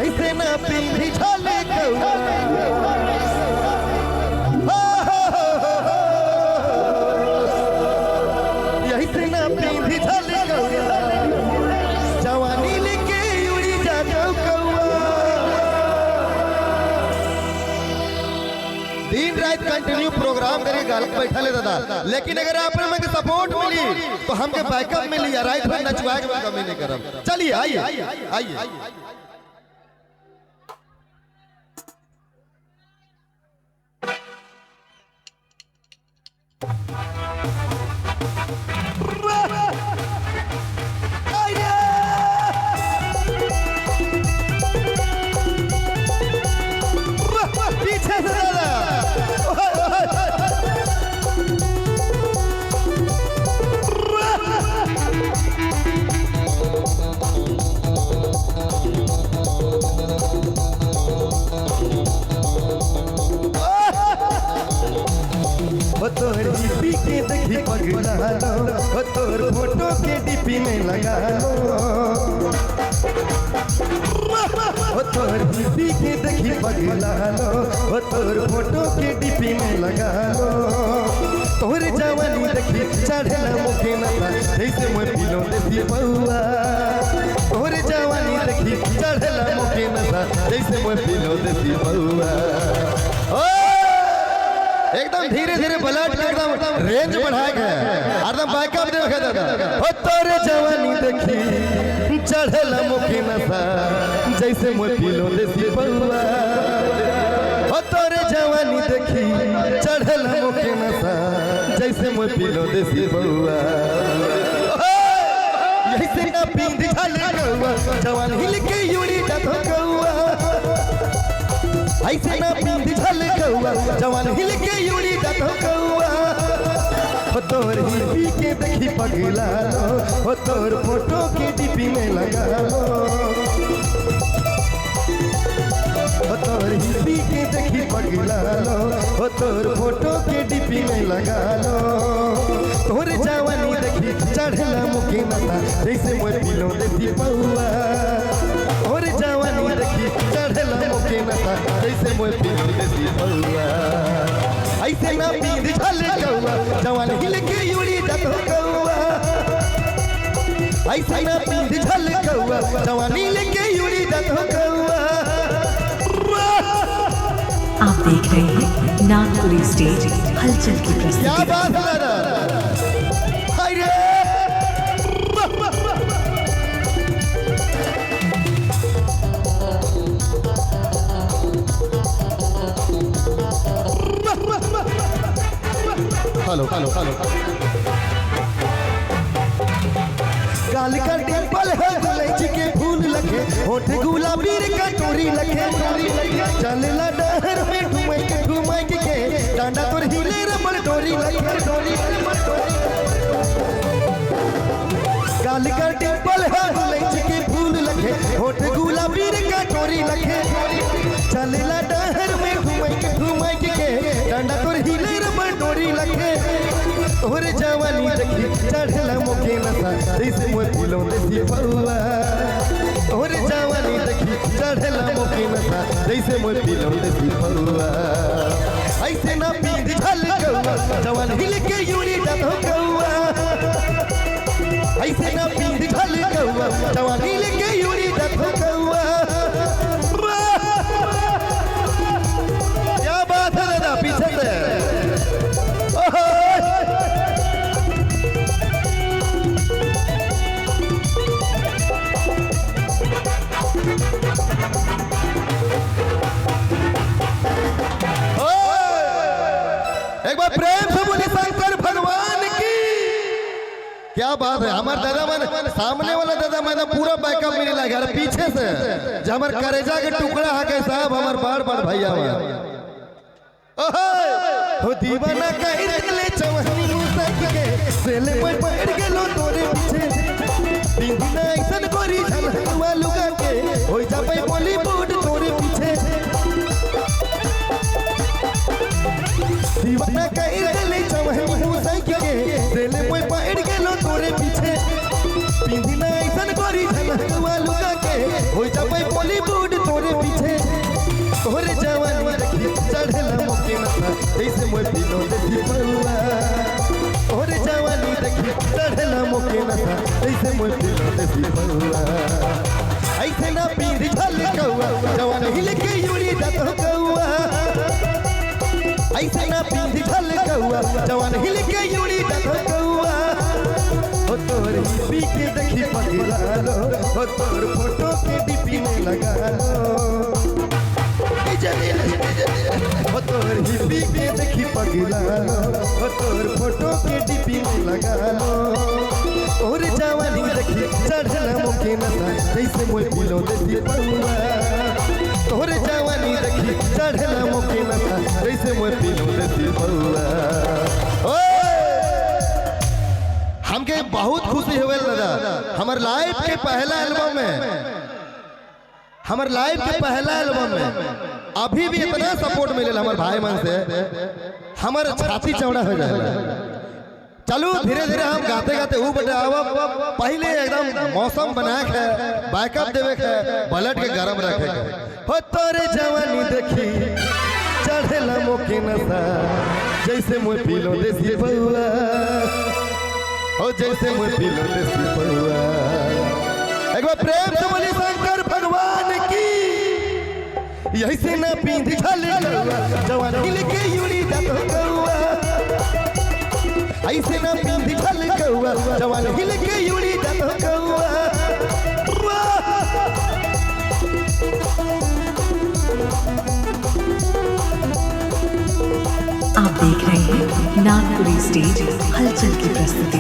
यही से ना पीढ़ी झाले कौआ यही से ना पीढ़ी झाले कौआ जवानी लेके उड़ी जाओ कौआ। दिन रात कंटिन्यू प्रोग्राम करके गालक बैठा ले दादा, लेकिन अगर आप में सपोर्ट मिली तो हमके बैकअप मिली या राइट में नचवा के कमी नहीं करब। चलिए आइए आइए पीछे से तोर डीपी के देखी पगला लो, तोर फोटो के डीपी में लगा लो, तोर डीपी के देखी पगला लो, तोर फोटो के डीपी में लगा लो। तोर जवानी देखी चढ़ला मुखे नशा जैसे मैं पीलो देसी पौआ, तोर जवानी देखी चढ़ला मुखे नशा जैसे मैं पीलो देसी पौआ। एकदम धीरे धीरे ब्लड का एकदम रेंज बढ़ाए गए, एकदम बैकअप दे दादा। ओ तोरे जवानी देखी चढ़ला मुखी नशा जैसे मैं पीलो देसी पौआ, ओ तोरे जवानी देखी चढ़ला मुखी नशा जैसे मैं पीलो देसी पौआ। यही से ना पींद झाले कौआ जवान हिल के यूड़ी जातो कौआ, ऐसे ना पींद झाले कौआ जवान हिल के यूड़ी जातो कौआ। हो तोर हिपी के देखी पगला लो, हो तोर फोटो के डीपी में लगा लो, हो तोर हिपी के देखी पगला लो, हो तोर फोटो के डीपी में लगा लो। तोर जवानी देखी चढ़ला मुखी नशा जैसे मैं पीलो देसी पौआ, तोर जवानी देखी चढ़ला मुखी नशा जैसे मैं पीलो देसी पौआ। ऐसे ना पींद झाले कौआ जवान हिल के यूड़ी जातो कौआ, ऐसे ना पींद झाले कौआ जवान हिल के यूड़ी जातो कौआ। आप देख रहे हैं नागपुरी स्टेज हलचल की प्रस्तुति। क्या बात है दादा, हाय रे हेलो हेलो हेलो गाल का डिंपल है इलायची के फूल लगे, होठ गुलाबी रे कटोरी लगे, चलला डहर में घुमाई के डांडा तोर हिले रबड़ डोरी लगे। गाल का डिंपल है इलायची के फूल लगे, होठ गुलाबी रे कटोरी लगे, चलला डहर में घुमाई के डांडा तोर हिले रबड़ डोरी लगे। तोर जवानी देखी चढ़ला मुखे नशा जैसे मैं पीलो देसी पौआ, तोर जवानी देखी चढ़ला मुखे नशा जैसे मैं पीलो देसी पौआ। ऐसे ना पींद झाले कौआ जवान हिल के यूड़ी जातो कौआ, ऐसे ना पींद झाले कौआ जवान हिल के यूड़ी जातो कौआ। क्या बात है दादा, पीछे से एक बार प्रेम से बोले शंकर भगवान की। क्या बात है, हमारे दादा मन सामने वाला दादा मैंने पूरा बैकअप मिली लगा पीछे से जो हमारे करेजा के टुकड़ा है के साहब हमारे बार बार भैया हो दीवाना कह ले चवहनी मुसक के सेले पर बैठ गेलो तोरे पीछे बिना ऐसन गोरी झलवा लुगा के होई जाबे बॉलीवुड तोरे पीछे दीवाना कह ले चवहनी मुसक के सेले पर बैठ गेलो तोरे पीछे बिना ऐसन गोरी झलवा लुगा के होई जाबे बॉलीवुड पीछे तोहरे जवानी देखी चढ़ला मोके नशा जैसे मोर दिलों देखी पौआ तोहरे जवानी देखी चढ़ला मोके नशा जैसे मोर दिलों देखी पौआ ऐसे ना पीर झल कौआ जवान हिल के यूरी जात हो कौआ ऐसे ना पीर झल कौआ जवान हिल के यूरी जात हो कौआ हो तोर हिप्पी के देखी पगला लो हो तोर फोटो के डीपी में लगा लो हो तोर हिप्पी के देखी पगला लो हो तोर फोटो के डीपी में लगा लो और जवानी देखी चढ़ला मोके नशा जैसे मोर दिलों देखी पौआ तोर जवानी देखी चढ़ला मोके नशा जैसे मोर दिलों देखी पौआ हमके बहुत खुशी हुए दादा हमार लाइफ के पहला एल्बम में हमार लाइफ के पहला एल्बम में अभी भी इतना सपोर्ट मिले हमारे भाई मन से हमारे छाती चौड़ा हो जाए चलो धीरे धीरे हम गाते गाते ऊ बटे अब पहले एकदम मौसम बना के बैकअप देवे के ब्लड के गरम रखे के हो तोरे जवानी देखी चढ़ेला मोके नशा जैसे मोर पीलो देसी बउआ हो जैसे मोर पीलो देसी बउआ एक बार प्रेम से बोली शंकर भगवान की यही से ना पींध झल जवान हिल के यूरी जात कौआ ऐसे ना पींध झल कौआ जवान हिल के यूरी जात कौआ आप देख रहे हैं नागपुरी स्टेज हलचल की प्रस्तुति।